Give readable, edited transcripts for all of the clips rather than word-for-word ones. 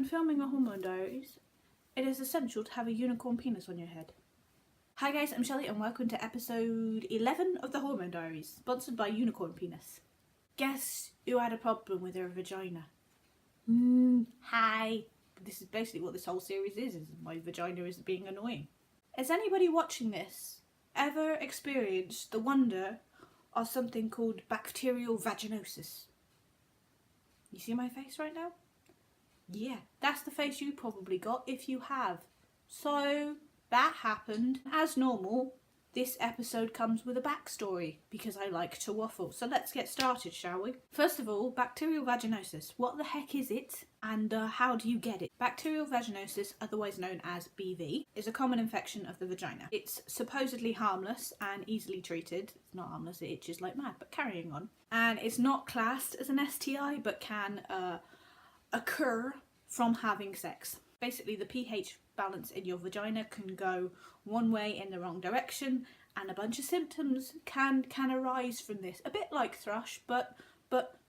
When filming the Hormone Diaries, it is essential to have a unicorn penis on your head. Hi guys, I'm Shelley and welcome to episode 11 of the Hormone Diaries, sponsored by Unicorn Penis. Guess who had a problem with her vagina? Hi. This is basically what this whole series is my vagina is being annoying. Has anybody watching this ever experienced the wonder of something called bacterial vaginosis? You see my face right now? Yeah, that's the face you probably got if you have. So, that happened. As normal, this episode comes with a backstory because I like to waffle. So let's get started, shall we? First of all, bacterial vaginosis. What the heck is it and how do you get it? Bacterial vaginosis, otherwise known as BV, is a common infection of the vagina. It's supposedly harmless and easily treated. It's not harmless, it itches like mad, but carrying on. And it's not classed as an STI, but can occur from having sex. Basically, the pH balance in your vagina can go one way in the wrong direction, and a bunch of symptoms can arise from this. A bit like thrush, but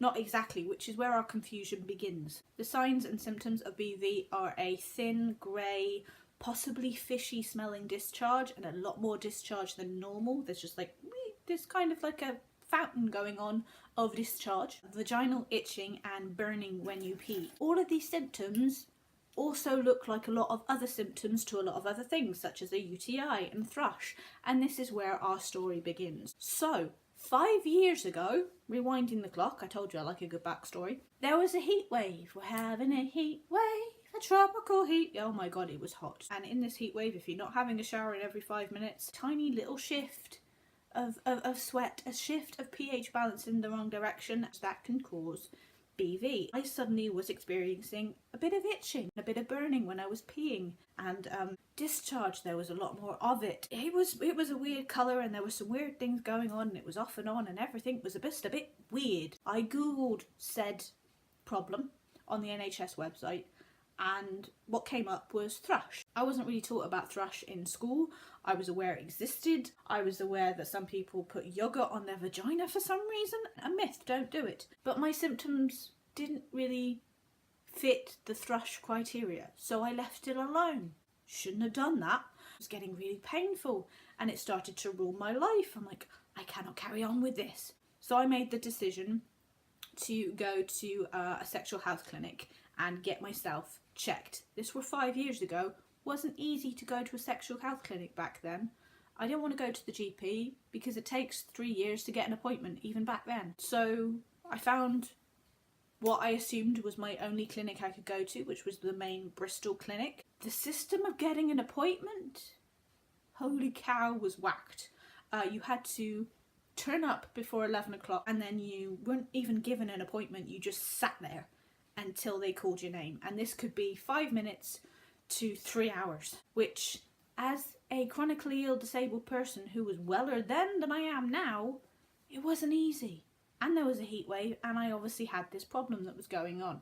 not exactly, which is where our confusion begins. The signs and symptoms of BV are a thin, grey, possibly fishy smelling discharge, and a lot more discharge than normal. There's just like this kind of like a fountain going on of discharge, vaginal itching and burning when you pee. All of these symptoms also look like a lot of other symptoms to a lot of other things, such as a UTI and thrush, and this is where our story begins. So, 5 years ago, rewinding the clock, I told you I like a good backstory, there was a heat wave. We're having a heat wave, a tropical heat. Oh my god, it was hot. And in this heat wave, if you're not having a shower in every 5 minutes, tiny little shift of sweat, a shift of pH balance in the wrong direction, that can cause BV. I suddenly was experiencing a bit of itching, a bit of burning when I was peeing, and discharge. There was a lot more of it. It was a weird colour, and there were some weird things going on, and it was off and on, and everything was just a bit weird. I googled said problem on the NHS website, and what came up was thrush. I wasn't really taught about thrush in school. I was aware it existed. I was aware that some people put yogurt on their vagina for some reason. A myth, don't do it. But my symptoms didn't really fit the thrush criteria, so I left it alone. Shouldn't have done that. It was getting really painful and it started to rule my life. I'm like, I cannot carry on with this. So I made the decision to go to a sexual health clinic and get myself checked. This were 5 years ago. Wasn't easy to go to a sexual health clinic back then. I didn't want to go to the GP because it takes 3 years to get an appointment, even back then. So I found what I assumed was my only clinic I could go to, which was the main Bristol clinic. The system of getting an appointment, holy cow, was whacked. You had to turn up before 11 o'clock and then you weren't even given an appointment, you just sat there until they called your name. And this could be 5 minutes to 3 hours, which, as a chronically ill disabled person who was weller then than I am now, it wasn't easy. And there was a heat wave, and I obviously had this problem that was going on.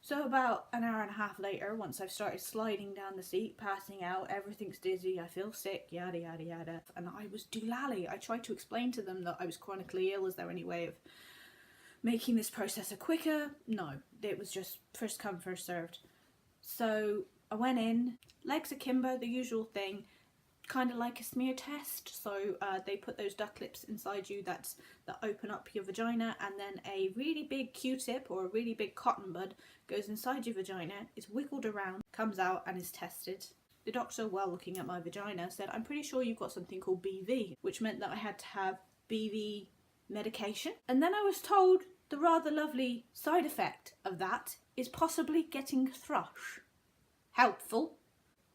So about an hour and a half later, once I've started sliding down the seat, passing out, everything's dizzy, I feel sick, yada yada yada, and I was doolally. I tried to explain to them that I was chronically ill. Is there any way of making this process quicker? No, it was just first come, first served. So I went in, legs akimbo, the usual thing, kind of like a smear test. So they put those duck lips inside you that open up your vagina, and then a really big Q-tip or a really big cotton bud goes inside your vagina, is wiggled around, comes out and is tested. The doctor, while looking at my vagina, said, I'm pretty sure you've got something called BV, which meant that I had to have BV medication. And then I was told the rather lovely side effect of that is possibly getting thrush. Helpful,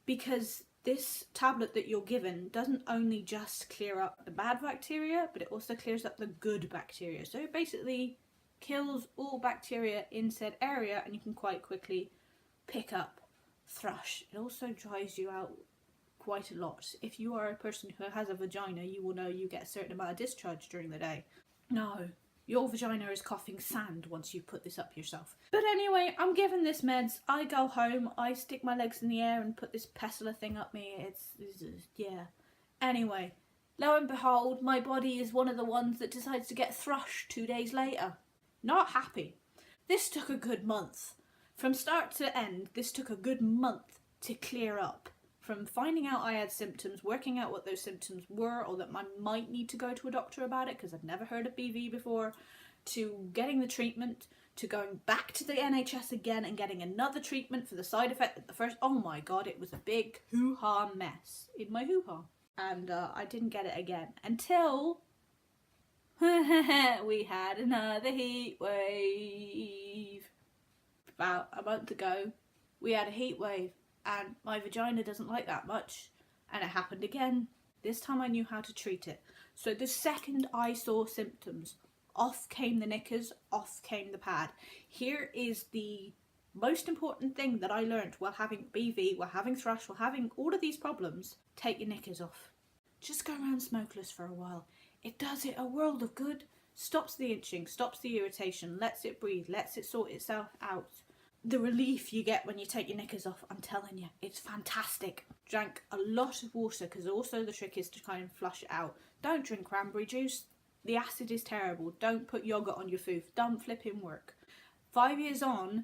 because this tablet that you're given doesn't only just clear up the bad bacteria, but it also clears up the good bacteria. So it basically kills all bacteria in said area, and you can quite quickly pick up thrush. It also dries you out quite a lot. If you are a person who has a vagina, you will know you get a certain amount of discharge during the day. No. Your vagina is coughing sand once you put this up yourself. But anyway, I'm given this meds. I go home, I stick my legs in the air and put this pestler thing up me. It's yeah. Anyway, lo and behold, my body is one of the ones that decides to get thrush 2 days later. Not happy. This took a good month From start to end, this took a good month to clear up. From finding out I had symptoms, working out what those symptoms were, or that I might need to go to a doctor about it because I'd never heard of BV before, to getting the treatment, to going back to the NHS again and getting another treatment for the side effect at the first. Oh my god, it was a big hoo-ha mess in my hoo-ha. And I didn't get it again until we had another heat wave. About a month ago, we had a heat wave, and my vagina doesn't like that much, and it happened again. This time I knew how to treat it. So the second I saw symptoms, off came the knickers, off came the pad. Here is the most important thing that I learned while having BV, while having thrush, while having all of these problems. Take your knickers off. Just go around smokeless for a while. It does it a world of good. Stops the itching, stops the irritation, lets it breathe, lets it sort itself out. The relief you get when you take your knickers off, I'm telling you, it's fantastic. Drank a lot of water, because also the trick is to kind of flush it out. Don't drink cranberry juice. The acid is terrible. Don't put yogurt on your food. Don't flipping work. 5 years on,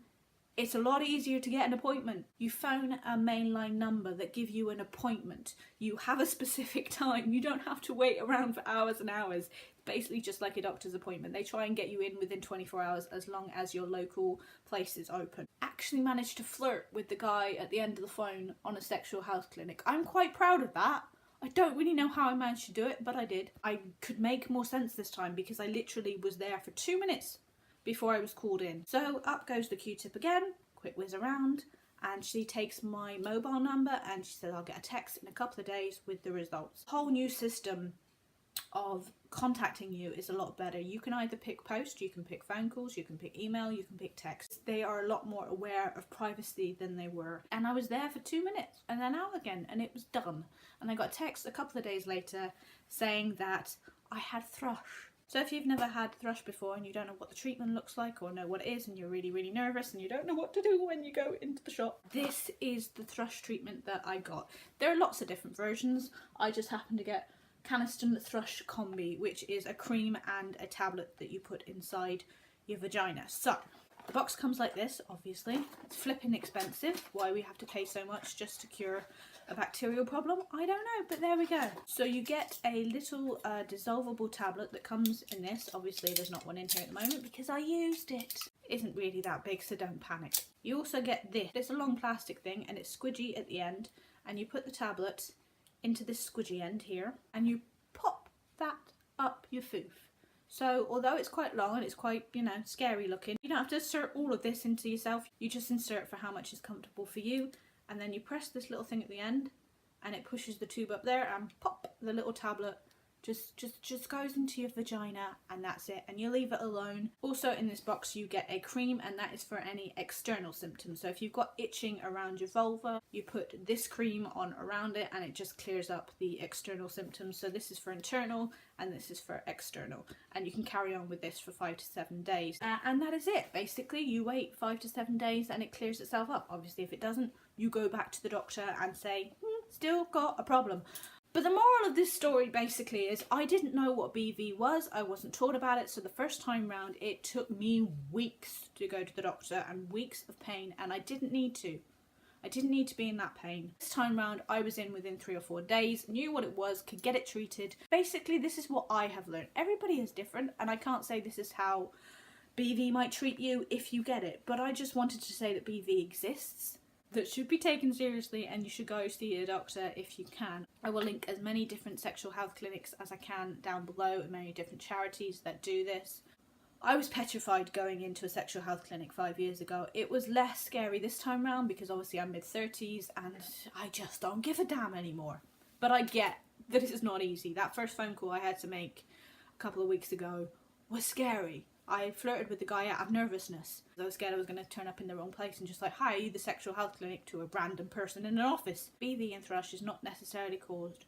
it's a lot easier to get an appointment. You phone a mainline number that give you an appointment. You have a specific time. You don't have to wait around for hours and hours. It's basically just like a doctor's appointment. They try and get you in within 24 hours as long as your local place is open. Actually managed to flirt with the guy at the end of the phone on a sexual health clinic. I'm quite proud of that. I don't really know how I managed to do it, but I did. I could make more sense this time because I literally was there for 2 minutes before I was called in. So up goes the Q-tip again, quick whiz around, and she takes my mobile number and she says I'll get a text in a couple of days with the results. Whole new system of contacting you is a lot better. You can either pick post, you can pick phone calls, you can pick email, you can pick text. They are a lot more aware of privacy than they were. And I was there for 2 minutes and then out again and it was done. And I got a text a couple of days later saying that I had thrush. So if you've never had thrush before and you don't know what the treatment looks like or know what it is and you're really, really nervous and you don't know what to do when you go into the shop, this is the thrush treatment that I got. There are lots of different versions. I just happened to get Caniston Thrush Combi, which is a cream and a tablet that you put inside your vagina. So the box comes like this, obviously. It's flipping expensive. Why we have to pay so much just to cure a bacterial problem, I don't know, but there we go. So you get a little dissolvable tablet that comes in this. Obviously there's not one in here at the moment because I used it. Isn't really that big, so don't panic. You also get this. It's a long plastic thing and it's squidgy at the end, and you put the tablet into this squidgy end here and you pop that up your foof. So although it's quite long and it's quite, you know, scary looking, you don't have to insert all of this into yourself. You just insert for how much is comfortable for you. And then you press this little thing at the end and it pushes the tube up there and pop, the little tablet just goes into your vagina and that's it, and you leave it alone. Also in this box you get a cream, and that is for any external symptoms. So if you've got itching around your vulva, you put this cream on around it and it just clears up the external symptoms. So this is for internal and this is for external, and you can carry on with this for 5 to 7 days. And that is it. Basically you wait 5 to 7 days and it clears itself up. Obviously if it doesn't, you go back to the doctor and say, still got a problem. But the moral of this story basically is I didn't know what BV was. I wasn't taught about it. So the first time round it took me weeks to go to the doctor and weeks of pain, and I didn't need to. I didn't need to be in that pain. This time round I was in within 3 or 4 days, knew what it was, could get it treated. Basically this is what I have learned. Everybody is different and I can't say this is how BV might treat you if you get it. But I just wanted to say that BV exists, that should be taken seriously, and you should go see a doctor if you can. I will link as many different sexual health clinics as I can down below, and many different charities that do this. I was petrified going into a sexual health clinic 5 years ago. It was less scary this time round because obviously I'm mid-30s and I just don't give a damn anymore. But I get that it is not easy. That first phone call I had to make a couple of weeks ago was scary. I flirted with the guy out of nervousness. I was scared I was going to turn up in the wrong place and just like, hi, are you the sexual health clinic, to a random person in an office. BV and thrush is not necessarily caused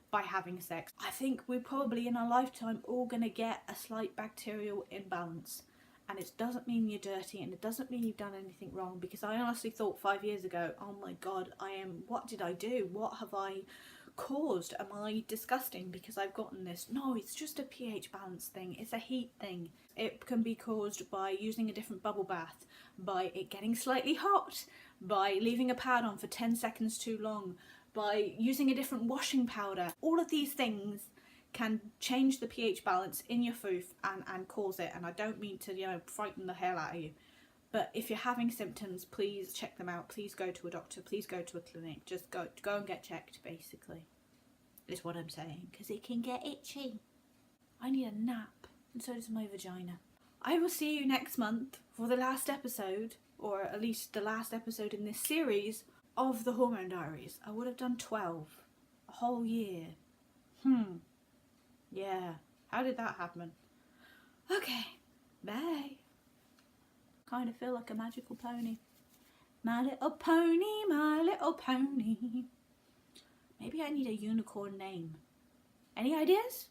by having sex. I think we're probably in our lifetime all going to get a slight bacterial imbalance. And it doesn't mean you're dirty and it doesn't mean you've done anything wrong, because I honestly thought 5 years ago, oh my god, what did I do? What have I caused? Am I disgusting because I've gotten this? No, it's just a pH balance thing. It's a heat thing. It can be caused by using a different bubble bath, by it getting slightly hot, by leaving a pad on for 10 seconds too long, by using a different washing powder. All of these things can change the pH balance in your foof and cause it. And I don't mean to, you know, frighten the hell out of you. But if you're having symptoms, please check them out. Please go to a doctor. Please go to a clinic. Just go and get checked, basically. Is what I'm saying. Because it can get itchy. I need a nap. And so does my vagina. I will see you next month for the last episode, or at least the last episode in this series of the Hormone Diaries. I would have done 12. A whole year. Yeah. How did that happen? Okay. Bye. Kind of feel like a magical pony. My little pony, my little pony. Maybe I need a unicorn name. Any ideas?